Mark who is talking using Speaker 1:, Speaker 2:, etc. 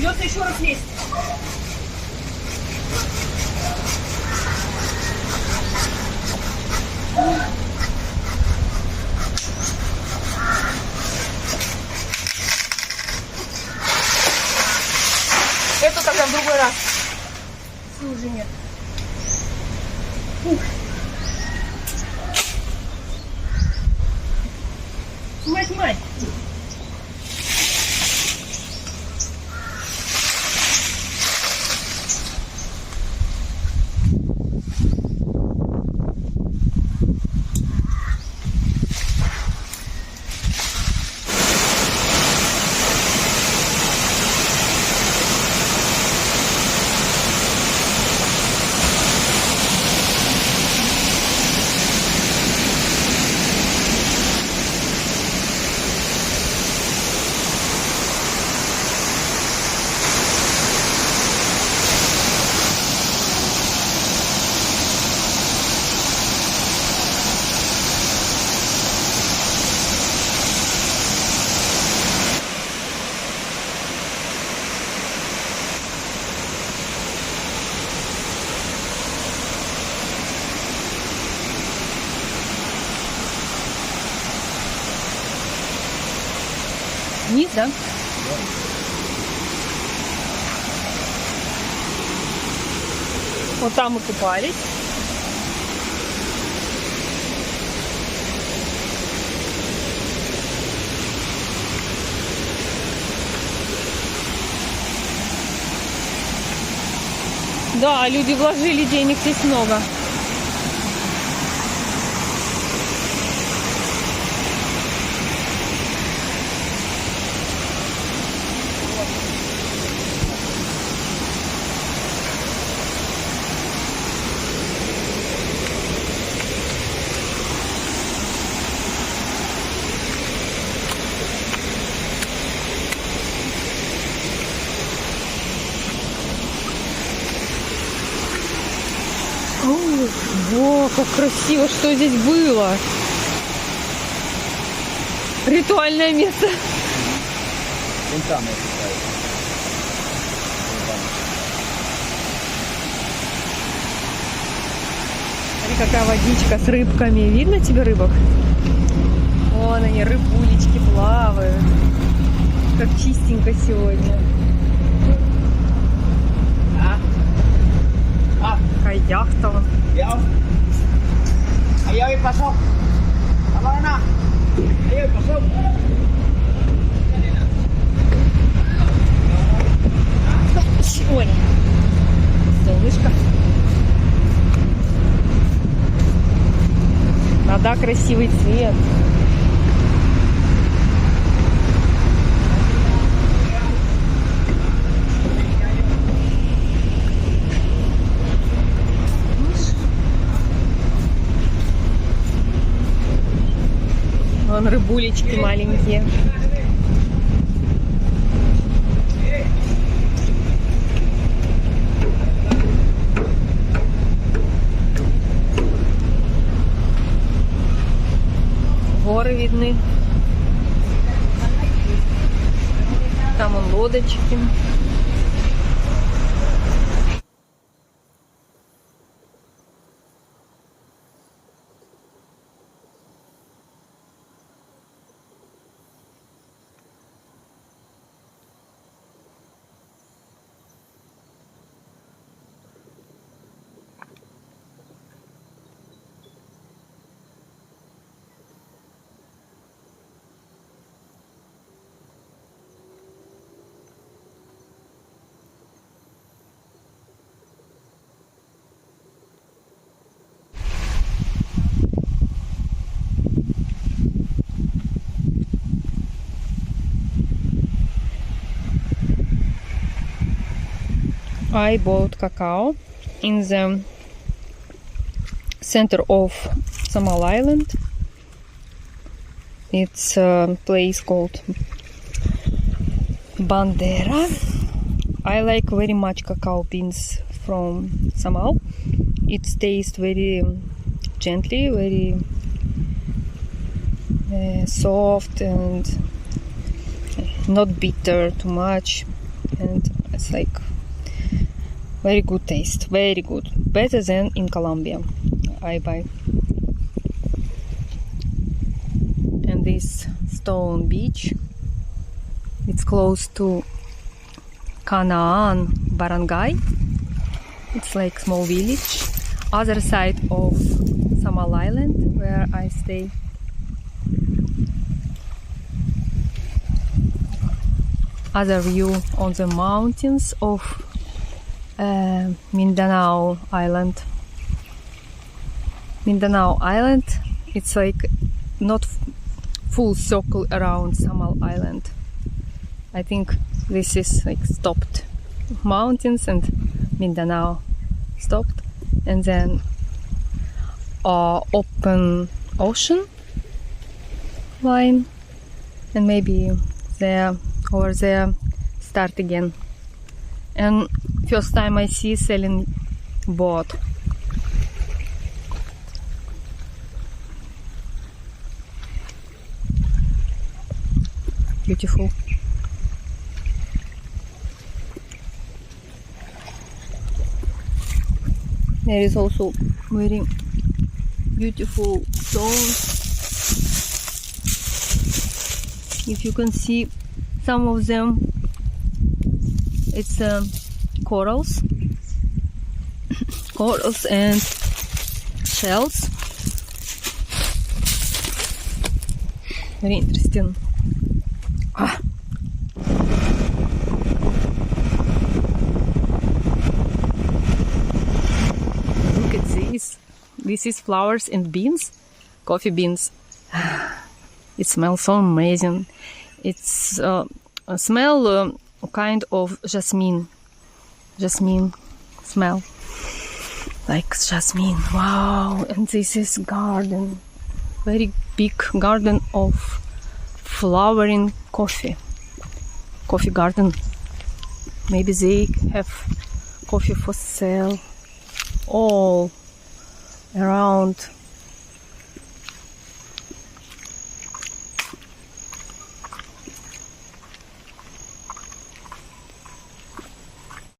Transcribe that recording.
Speaker 1: Придется еще раз лезть. Это тогда в другой раз. Сил уже нет. Ух. Снимай, снимай. Вниз, да? Вот там мы купались. Да, люди вложили денег здесь много. О, как красиво, что здесь было. Ритуальное место.
Speaker 2: Вон там я считаю.
Speaker 1: Смотри, какая водичка с рыбками. Видно тебе рыбок? Вон они, рыбулечки плавают. Как чистенько сегодня. Какая яхта вон.
Speaker 2: Ayo pasok. Tama na. Ayo pasok.
Speaker 1: Ой, солнышко. Вода, красивый цвет. Вон рыбулечки маленькие. Горы видны. Там вон лодочки. I bought cacao in the center of o.Самал Island. It's a place called Bandera. I like very much cacao beans from o.Самал. It tastes very gently, very soft and not bitter too much. and it's like very good taste, very good, better than in Colombia I buy. And this stone beach, it's close to Canaan barangay. It's like small village, other side of Samal Island where I stay. Other view on the mountains of Mindanao Island. Mindanao Island, it's like not full circle around Samal Island. I think this is like stopped mountains and Mindanao stopped, and then open ocean line, and maybe there over there start again. And first time I see sailing boat. Beautiful. There is also very beautiful stones. If you can see some of them, it's corals and shells. Very interesting. Look at this. This is flowers and beans, coffee beans. It smells so amazing. It's a smell kind of jasmine smell, like jasmine. Wow! And this is garden, very big garden of flowering coffee garden. Maybe they have coffee for sale all around